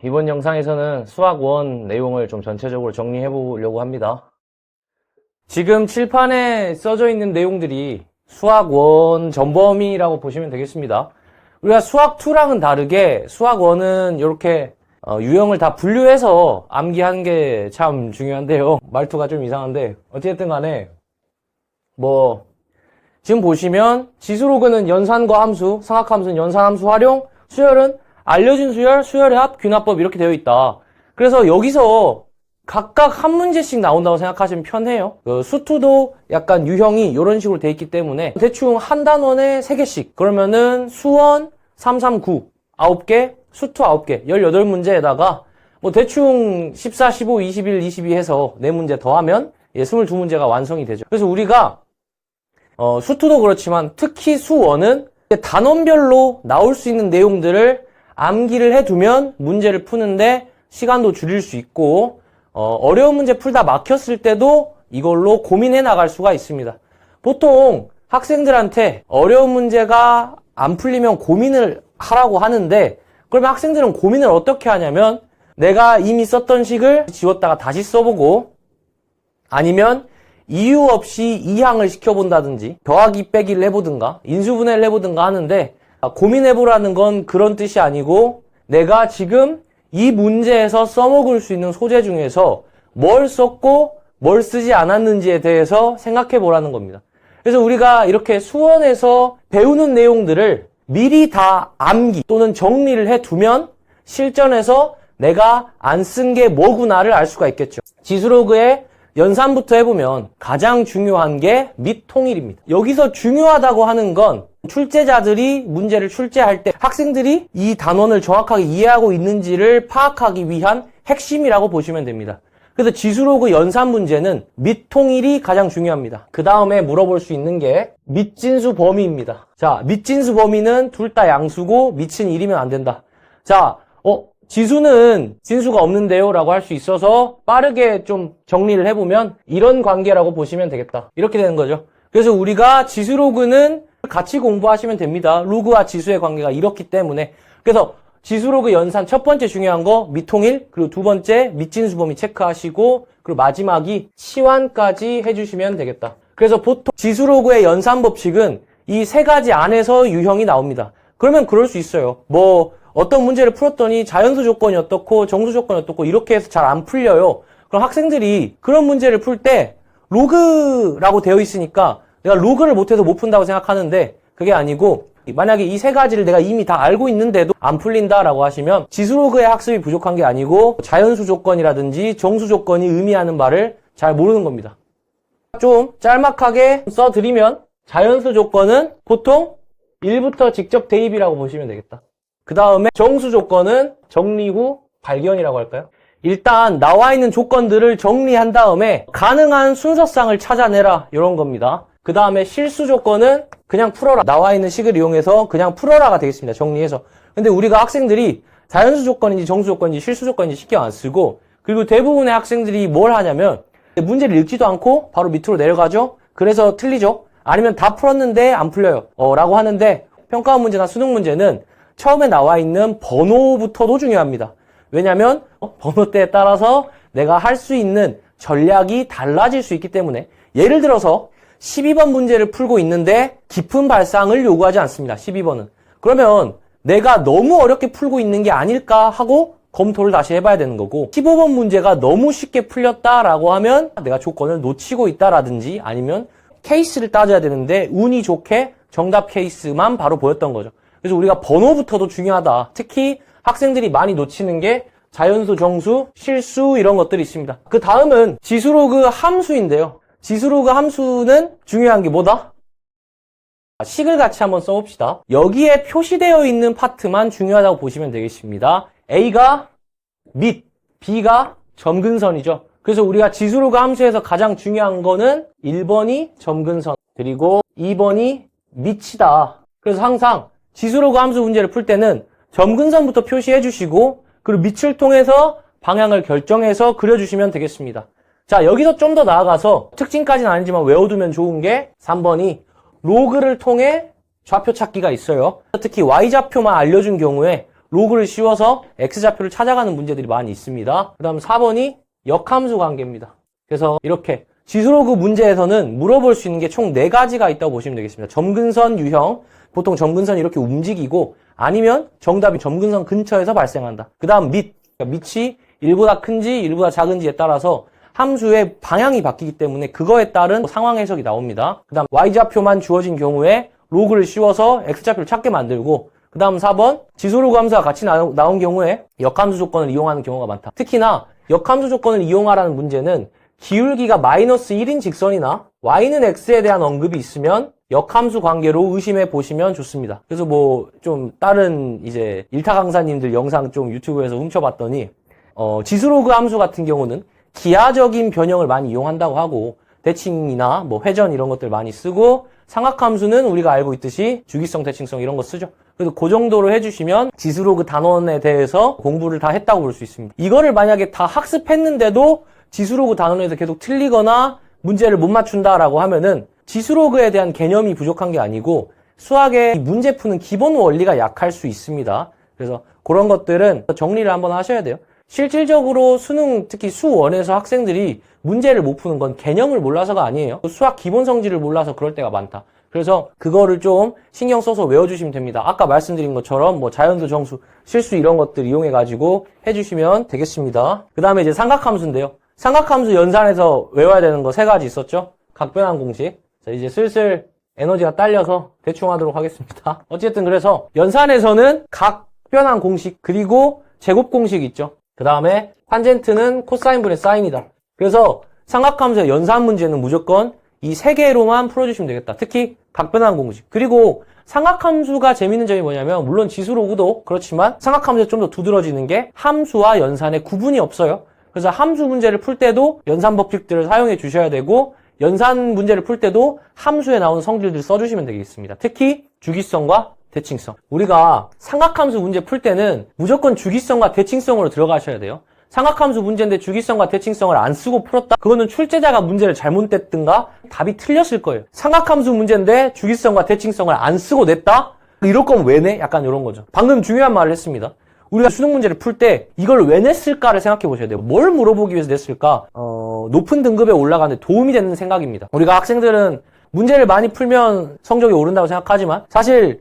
이번 영상에서는 수학 1 내용을 좀 전체적으로 정리해 보려고 합니다. 지금 칠판에 써져 있는 내용들이 수학 1 전범위라고 보시면 되겠습니다. 우리가 수학 2랑은 다르게 수학 1은 이렇게 유형을 다 분류해서 암기하는 게 참 중요한데요. 말투가 좀 이상한데 어쨌든 간에 지금 보시면 지수로그는 연산과 함수, 상학함수는 연산함수 활용, 수열은 알려진 수열, 수열의 합, 귀납법 이렇게 되어 있다. 그래서 여기서 각각 한 문제씩 나온다고 생각하시면 편해요. 수투도 약간 유형이 이런 식으로 되어 있기 때문에 대충 한 단원에 3개씩. 그러면은 수원 339 9개, 수투 9개, 18문제에다가 대충 14, 15, 21, 22 해서 4문제 더하면 22문제가 완성이 되죠. 그래서 우리가 수투도 그렇지만 특히 수원은 단원별로 나올 수 있는 내용들을 암기를 해두면 문제를 푸는데 시간도 줄일 수 있고 어려운 문제 풀다 막혔을 때도 이걸로 고민해 나갈 수가 있습니다. 보통 학생들한테 어려운 문제가 안 풀리면 고민을 하라고 하는데 그러면 학생들은 고민을 어떻게 하냐면 내가 이미 썼던 식을 지웠다가 다시 써보고 아니면 이유 없이 이항을 시켜본다든지 더하기 빼기를 해보든가 인수분해를 해보든가 하는데 고민해보라는 건 그런 뜻이 아니고 내가 지금 이 문제에서 써먹을 수 있는 소재 중에서 뭘 썼고 뭘 쓰지 않았는지에 대해서 생각해보라는 겁니다. 그래서 우리가 이렇게 수원에서 배우는 내용들을 미리 다 암기 또는 정리를 해두면 실전에서 내가 안 쓴 게 뭐구나를 알 수가 있겠죠. 지수로그의 연산부터 해보면 가장 중요한 게 밑통일입니다. 여기서 중요하다고 하는 건 출제자들이 문제를 출제할 때 학생들이 이 단원을 정확하게 이해하고 있는지를 파악하기 위한 핵심이라고 보시면 됩니다. 그래서 지수로그 연산 문제는 밑통일이 가장 중요합니다. 그 다음에 물어볼 수 있는 게 밑진수 범위입니다. 자, 밑진수 범위는 둘 다 양수고 밑은 1이면 안 된다. 자, 지수는 진수가 없는데요 라고 할 수 있어서 빠르게 좀 정리를 해보면 이런 관계라고 보시면 되겠다. 이렇게 되는 거죠. 그래서 우리가 지수로그는 같이 공부하시면 됩니다. 로그와 지수의 관계가 이렇기 때문에. 그래서 지수로그 연산 첫 번째 중요한 거 밑통일, 그리고 두 번째 밑진수 범위 체크하시고 그리고 마지막이 치환까지 해주시면 되겠다. 그래서 보통 지수로그의 연산 법칙은 이 세 가지 안에서 유형이 나옵니다. 그러면 그럴 수 있어요. 어떤 문제를 풀었더니 자연수 조건이 어떻고 정수 조건이 어떻고 이렇게 해서 잘 안 풀려요. 그럼 학생들이 그런 문제를 풀 때 로그라고 되어 있으니까 내가 로그를 못해서 못 푼다고 생각하는데 그게 아니고 만약에 이 세 가지를 내가 이미 다 알고 있는데도 안 풀린다라고 하시면 지수로그의 학습이 부족한 게 아니고 자연수 조건이라든지 정수 조건이 의미하는 바를 잘 모르는 겁니다. 좀 짤막하게 써드리면 자연수 조건은 보통 1부터 직접 대입이라고 보시면 되겠다. 그 다음에 정수 조건은 정리 후 발견이라고 할까요? 일단 나와 있는 조건들을 정리한 다음에 가능한 순서상을 찾아내라 이런 겁니다. 그 다음에 실수 조건은 그냥 풀어라. 나와 있는 식을 이용해서 그냥 풀어라가 되겠습니다. 정리해서. 근데 우리가 학생들이 자연수 조건인지 정수 조건인지 실수 조건인지 신경 안 쓰고 그리고 대부분의 학생들이 뭘 하냐면 문제를 읽지도 않고 바로 밑으로 내려가죠. 그래서 틀리죠. 아니면 다 풀었는데 안 풀려요. 라고 하는데 평가원 문제나 수능 문제는 처음에 나와 있는 번호부터도 중요합니다. 왜냐하면 번호대에 따라서 내가 할 수 있는 전략이 달라질 수 있기 때문에 예를 들어서 12번 문제를 풀고 있는데 깊은 발상을 요구하지 않습니다. 12번은. 그러면 내가 너무 어렵게 풀고 있는 게 아닐까 하고 검토를 다시 해봐야 되는 거고 15번 문제가 너무 쉽게 풀렸다라고 하면 내가 조건을 놓치고 있다라든지 아니면 케이스를 따져야 되는데 운이 좋게 정답 케이스만 바로 보였던 거죠. 그래서 우리가 번호부터도 중요하다. 특히 학생들이 많이 놓치는 게 자연수, 정수, 실수 이런 것들이 있습니다. 그 다음은 지수로그 함수인데요. 지수로그 함수는 중요한 게 뭐다? 식을 같이 한번 써봅시다. 여기에 표시되어 있는 파트만 중요하다고 보시면 되겠습니다. A가 밑, B가 점근선이죠. 그래서 우리가 지수로그 함수에서 가장 중요한 거는 1번이 점근선, 그리고 2번이 밑이다. 그래서 항상 지수로그 함수 문제를 풀 때는 점근선부터 표시해 주시고 그리고 밑을 통해서 방향을 결정해서 그려주시면 되겠습니다. 자, 여기서 좀 더 나아가서 특징까지는 아니지만 외워두면 좋은 게 3번이 로그를 통해 좌표 찾기가 있어요. 특히 Y좌표만 알려준 경우에 로그를 씌워서 x좌표를 찾아가는 문제들이 많이 있습니다. 그 다음 4번이 역함수 관계입니다. 그래서 이렇게 지수로그 문제에서는 물어볼 수 있는 게 총 4가지가 있다고 보시면 되겠습니다. 점근선 유형, 보통 점근선이 이렇게 움직이고 아니면 정답이 점근선 근처에서 발생한다. 그 다음 밑, 그러니까 밑이 1보다 큰지 1보다 작은지에 따라서 함수의 방향이 바뀌기 때문에 그거에 따른 상황 해석이 나옵니다. 그 다음 y좌표만 주어진 경우에 로그를 씌워서 x좌표를 찾게 만들고 그 다음 4번 지수로그 함수가 같이 나온 경우에 역함수 조건을 이용하는 경우가 많다. 특히나 역함수 조건을 이용하라는 문제는 기울기가 마이너스 1인 직선이나 y는 x에 대한 언급이 있으면 역함수 관계로 의심해 보시면 좋습니다. 그래서 뭐 좀 다른 이제 일타 강사님들 영상 좀 유튜브에서 훔쳐봤더니 지수로그 함수 같은 경우는 기하적인 변형을 많이 이용한다고 하고 대칭이나 뭐 회전 이런 것들 많이 쓰고 삼각함수는 우리가 알고 있듯이 주기성, 대칭성 이런 거 쓰죠. 그래서 그 정도로 해주시면 지수로그 단원에 대해서 공부를 다 했다고 볼 수 있습니다. 이거를 만약에 다 학습했는데도 지수로그 단원에서 계속 틀리거나 문제를 못 맞춘다라고 하면은 지수로그에 대한 개념이 부족한 게 아니고 수학의 문제 푸는 기본 원리가 약할 수 있습니다. 그래서 그런 것들은 정리를 한번 하셔야 돼요. 실질적으로 수능, 특히 수1에서 학생들이 문제를 못 푸는 건 개념을 몰라서가 아니에요. 수학 기본 성질을 몰라서 그럴 때가 많다. 그래서 그거를 좀 신경 써서 외워주시면 됩니다. 아까 말씀드린 것처럼 뭐 자연수, 정수, 실수 이런 것들 이용해가지고 해주시면 되겠습니다. 그 다음에 이제 삼각함수인데요. 삼각함수 연산에서 외워야 되는 거 3가지 있었죠? 각변환 공식. 자, 이제 슬슬 에너지가 딸려서 대충 하도록 하겠습니다. 어쨌든 그래서 연산에서는 각변환 공식 그리고 제곱 공식 있죠. 그 다음에 탄젠트는 코사인분의 사인이다. 그래서 삼각함수의 연산 문제는 무조건 이 3개로만 풀어주시면 되겠다. 특히 각변환 공식. 그리고 삼각함수가 재밌는 점이 뭐냐면 물론 지수로그도 그렇지만 삼각함수에 좀 더 두드러지는 게 함수와 연산의 구분이 없어요. 그래서 함수 문제를 풀 때도 연산 법칙들을 사용해 주셔야 되고 연산 문제를 풀 때도 함수에 나오는 성질들 써주시면 되겠습니다. 특히 주기성과 대칭성. 우리가 삼각함수 문제 풀 때는 무조건 주기성과 대칭성으로 들어가셔야 돼요. 삼각함수 문제인데 주기성과 대칭성을 안 쓰고 풀었다? 그거는 출제자가 문제를 잘못 냈든가 답이 틀렸을 거예요. 삼각함수 문제인데 주기성과 대칭성을 안 쓰고 냈다? 이럴 거면 왜 내? 약간 이런 거죠. 방금 중요한 말을 했습니다. 우리가 수능 문제를 풀 때 이걸 왜 냈을까를 생각해 보셔야 돼요. 뭘 물어보기 위해서 냈을까? 높은 등급에 올라가는데 도움이 되는 생각입니다. 우리가 학생들은 문제를 많이 풀면 성적이 오른다고 생각하지만 사실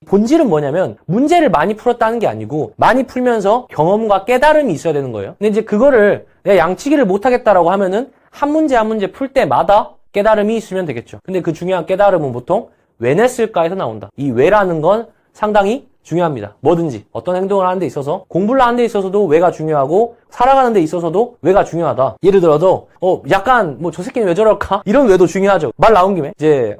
본질은 뭐냐면 문제를 많이 풀었다는 게 아니고 많이 풀면서 경험과 깨달음이 있어야 되는 거예요. 근데 이제 그거를 내가 양치기를 못하겠다라고 하면은 한 문제 풀 때마다 깨달음이 있으면 되겠죠. 근데 그 중요한 깨달음은 보통 왜 냈을까에서 나온다. 이 왜라는 건 상당히 중요합니다. 뭐든지 어떤 행동을 하는 데 있어서 공부를 하는 데 있어서도 왜가 중요하고 살아가는 데 있어서도 왜가 중요하다. 예를 들어도 약간 뭐 저 새끼는 왜 저럴까? 이런 왜도 중요하죠. 말 나온 김에 이제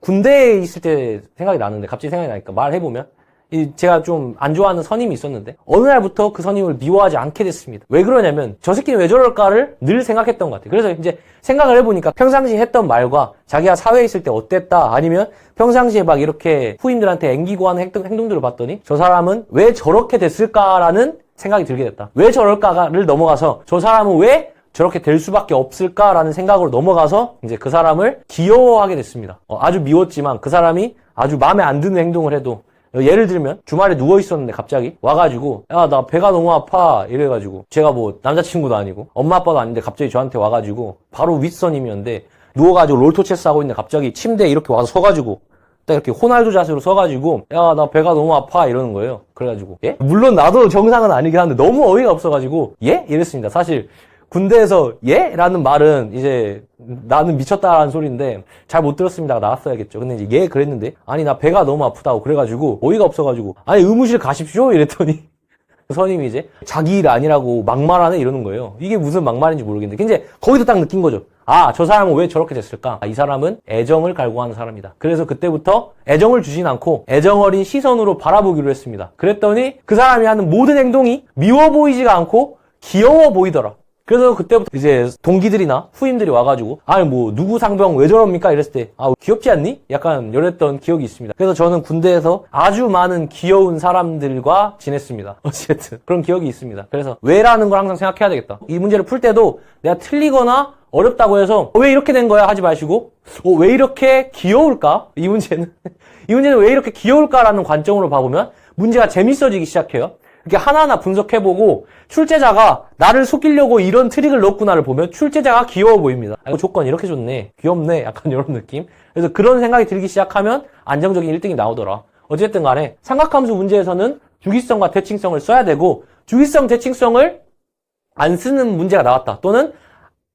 군대에 있을 때 생각이 나는데 갑자기 생각이 나니까 말해보면 제가 좀 안 좋아하는 선임이 있었는데 어느 날부터 그 선임을 미워하지 않게 됐습니다. 왜 그러냐면 저 새끼는 왜 저럴까를 늘 생각했던 것 같아요. 그래서 이제 생각을 해보니까 평상시에 했던 말과 자기가 사회에 있을 때 어땠다 아니면 평상시에 막 이렇게 후임들한테 앵기고 하는 행동들을 봤더니 저 사람은 왜 저렇게 됐을까라는 생각이 들게 됐다. 왜 저럴까를 넘어가서 저 사람은 왜 저렇게 될 수밖에 없을까라는 생각으로 넘어가서 이제 그 사람을 귀여워하게 됐습니다. 아주 미웠지만 그 사람이 아주 마음에 안 드는 행동을 해도 예를 들면 주말에 누워 있었는데 갑자기 와가지고 야 나 배가 너무 아파 이래가지고 제가 뭐 남자친구도 아니고 엄마 아빠도 아닌데 갑자기 저한테 와가지고 바로 윗선임이었는데 누워가지고 롤토체스 하고 있는데 갑자기 침대에 이렇게 와서 서가지고 딱 이렇게 호날두 자세로 서가지고 야 나 배가 너무 아파 이러는 거예요. 그래가지고 예? 물론 나도 정상은 아니긴 한데 너무 어이가 없어가지고 예? 이랬습니다. 사실 군대에서 예? 라는 말은 이제 나는 미쳤다라는 소리인데 잘 못 들었습니다. 나갔어야겠죠. 근데 이제 예 그랬는데 아니 나 배가 너무 아프다고 그래가지고 어이가 없어가지고 아니 의무실 가십시오 이랬더니 선임이 이제 자기 일 아니라고 막말하네 이러는 거예요. 이게 무슨 막말인지 모르겠는데 근데 거기서 딱 느낀 거죠. 아, 저 사람은 왜 저렇게 됐을까? 이 사람은 애정을 갈구하는 사람이다. 그래서 그때부터 애정을 주진 않고 애정 어린 시선으로 바라보기로 했습니다. 그랬더니 그 사람이 하는 모든 행동이 미워 보이지가 않고 귀여워 보이더라. 그래서 그때부터 이제 동기들이나 후임들이 와가지고 아니 뭐 누구 상병 왜 저럽니까? 이랬을 때 아 귀엽지 않니? 약간 이랬던 기억이 있습니다. 그래서 저는 군대에서 아주 많은 귀여운 사람들과 지냈습니다. 어쨌든 그런 기억이 있습니다. 그래서 왜라는 걸 항상 생각해야 되겠다. 이 문제를 풀 때도 내가 틀리거나 어렵다고 해서 왜 이렇게 된 거야 하지 마시고 왜 이렇게 귀여울까? 이 문제는 왜 이렇게 귀여울까라는 관점으로 봐보면 문제가 재밌어지기 시작해요. 이렇게 하나하나 분석해보고 출제자가 나를 속이려고 이런 트릭을 넣었구나를 보면 출제자가 귀여워 보입니다. 이거 조건 이렇게 좋네. 귀엽네. 약간 이런 느낌. 그래서 그런 생각이 들기 시작하면 안정적인 1등이 나오더라. 어쨌든 간에 삼각함수 문제에서는 주기성과 대칭성을 써야 되고 주기성, 대칭성을 안 쓰는 문제가 나왔다. 또는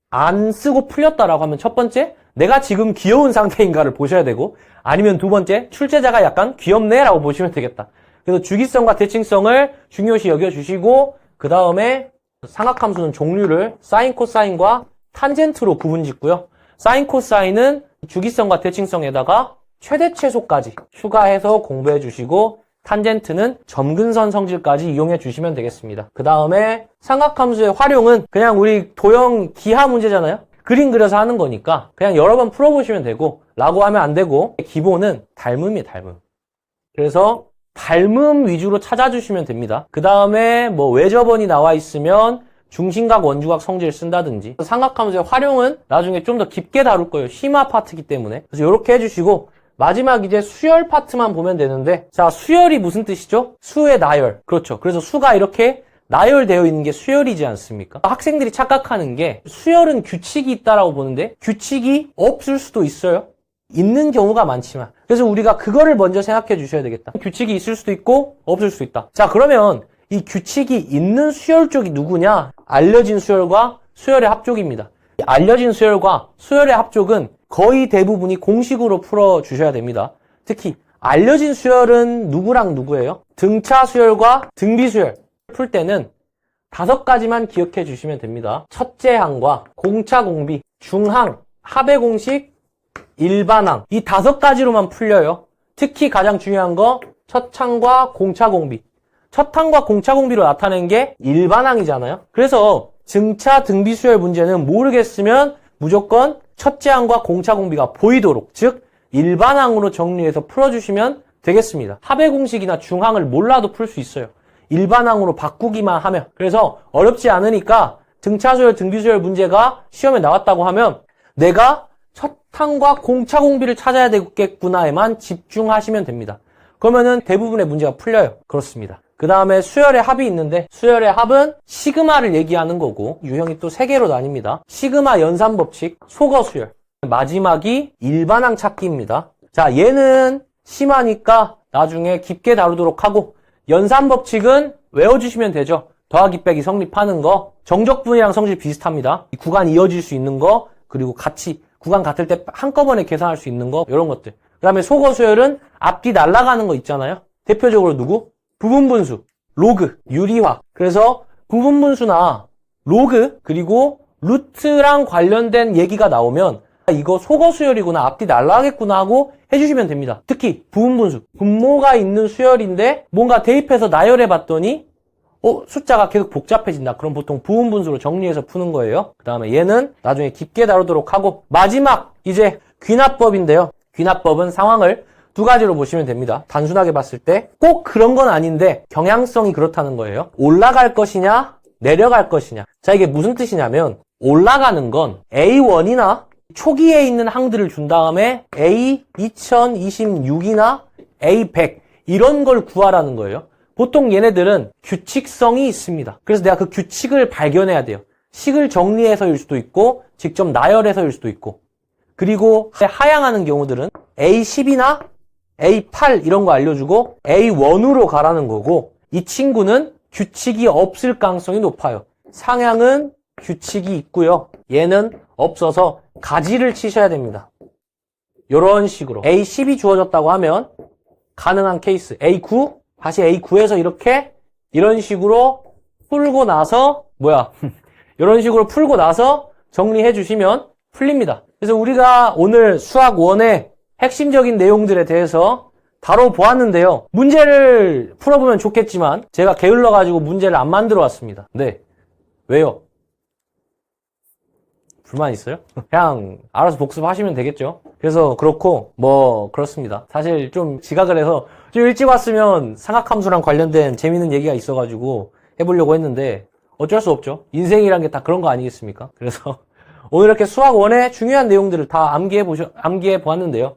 안 쓰고 풀렸다라고 하면 첫 번째, 내가 지금 귀여운 상태인가를 보셔야 되고 아니면 두 번째, 출제자가 약간 귀엽네 라고 보시면 되겠다. 그래서 주기성과 대칭성을 중요시 여겨주시고 그 다음에 삼각함수는 종류를 사인, 코사인과 탄젠트로 구분짓고요. 사인, 코사인은 주기성과 대칭성에다가 최대 최소까지 추가해서 공부해 주시고 탄젠트는 점근선 성질까지 이용해 주시면 되겠습니다. 그 다음에 삼각함수의 활용은 그냥 우리 도형 기하 문제잖아요. 그림 그려서 하는 거니까 그냥 여러 번 풀어보시면 되고 라고 하면 안 되고 기본은 닮음이에요. 닮음. 그래서 닮음 위주로 찾아주시면 됩니다. 그 다음에 뭐 외접원이 나와 있으면 중심각, 원주각 성질을 쓴다든지 삼각함수의 활용은 나중에 좀 더 깊게 다룰 거예요. 심화 파트이기 때문에. 그래서 이렇게 해주시고 마지막 이제 수열 파트만 보면 되는데 자, 수열이 무슨 뜻이죠? 수의 나열. 그렇죠. 그래서 수가 이렇게 나열되어 있는 게 수열이지 않습니까? 학생들이 착각하는 게 수열은 규칙이 있다라고 보는데 규칙이 없을 수도 있어요. 있는 경우가 많지만. 그래서 우리가 그거를 먼저 생각해 주셔야 되겠다. 규칙이 있을 수도 있고 없을 수도 있다. 자, 그러면 이 규칙이 있는 수열 쪽이 누구냐? 알려진 수열과 수열의 합족입니다. 알려진 수열과 수열의 합족은 거의 대부분이 공식으로 풀어주셔야 됩니다. 특히 알려진 수열은 누구랑 누구예요? 등차 수열과 등비 수열. 풀 때는 5가지만 기억해 주시면 됩니다. 첫째 항과 공차 공비, 중항, 합의 공식, 일반항. 이 5가지로만 풀려요. 특히 가장 중요한 거 첫항과 공차 공비. 첫항과 공차 공비로 나타낸 게 일반항이잖아요. 그래서 등차 등비 수열 문제는 모르겠으면 무조건 첫째 항과 공차 공비가 보이도록, 즉 일반항으로 정리해서 풀어주시면 되겠습니다. 합의 공식이나 중항을 몰라도 풀 수 있어요. 일반항으로 바꾸기만 하면. 그래서 어렵지 않으니까 등차수열, 등비수열 문제가 시험에 나왔다고 하면 내가 첫항과 공차 공비를 찾아야 되겠구나에만 집중하시면 됩니다. 그러면은 대부분의 문제가 풀려요. 그렇습니다. 그 다음에 수열의 합이 있는데 수열의 합은 시그마를 얘기하는 거고 유형이 또 3개로 나뉩니다. 시그마 연산법칙, 소거수열. 마지막이 일반항 찾기입니다. 자, 얘는 심하니까 나중에 깊게 다루도록 하고 연산법칙은 외워주시면 되죠. 더하기 빼기 성립하는 거. 정적분이랑 성질 비슷합니다. 이 구간 이어질 수 있는 거, 그리고 같이 구간 같을 때 한꺼번에 계산할 수 있는 거, 이런 것들. 그 다음에 소거수열은 앞뒤 날아가는 거 있잖아요. 대표적으로 누구? 부분분수, 로그, 유리화. 그래서 부분분수나 로그, 그리고 루트랑 관련된 얘기가 나오면 이거 소거수열이구나, 앞뒤 날아가겠구나 하고 해주시면 됩니다. 특히 부분분수, 분모가 있는 수열인데 뭔가 대입해서 나열해 봤더니 숫자가 계속 복잡해진다. 그럼 보통 부분분수로 정리해서 푸는 거예요. 그 다음에 얘는 나중에 깊게 다루도록 하고 마지막 이제 귀납법인데요. 귀납법은 상황을 2가지로 보시면 됩니다. 단순하게 봤을 때 꼭 그런 건 아닌데 경향성이 그렇다는 거예요. 올라갈 것이냐 내려갈 것이냐. 자, 이게 무슨 뜻이냐면 올라가는 건 A1이나 초기에 있는 항들을 준 다음에 A2026이나 A100 이런 걸 구하라는 거예요. 보통 얘네들은 규칙성이 있습니다. 그래서 내가 그 규칙을 발견해야 돼요. 식을 정리해서일 수도 있고 직접 나열해서일 수도 있고. 그리고 하향하는 경우들은 A10이나 A8 이런 거 알려주고 A1으로 가라는 거고 이 친구는 규칙이 없을 가능성이 높아요. 상향은 규칙이 있고요. 얘는 없어서 가지를 치셔야 됩니다. 이런 식으로 A10이 주어졌다고 하면 가능한 케이스 A9 다시 A9에서 이런 식으로 풀고 나서 이런 식으로 풀고 나서 정리해 주시면 풀립니다. 그래서 우리가 오늘 수학 1의 핵심적인 내용들에 대해서 다뤄보았는데요. 문제를 풀어보면 좋겠지만 제가 게을러가지고 문제를 안 만들어 왔습니다. 네. 왜요? 불만 있어요? 그냥 알아서 복습하시면 되겠죠. 그래서 그렇고 그렇습니다. 사실 좀 지각을 해서 좀 일찍 왔으면 삼각함수랑 관련된 재밌는 얘기가 있어가지고 해보려고 했는데 어쩔 수 없죠. 인생이란 게 다 그런 거 아니겠습니까? 그래서 오늘 이렇게 수학 1의 중요한 내용들을 다 암기해 보았는데요.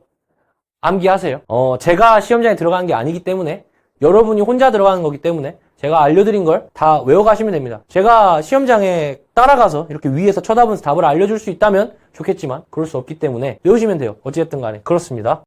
암기하세요. 제가 시험장에 들어가는 게 아니기 때문에 여러분이 혼자 들어가는 거기 때문에 제가 알려드린 걸 다 외워가시면 됩니다. 제가 시험장에 따라가서 이렇게 위에서 쳐다보면서 답을 알려줄 수 있다면 좋겠지만 그럴 수 없기 때문에 외우시면 돼요. 어찌됐든 간에 그렇습니다.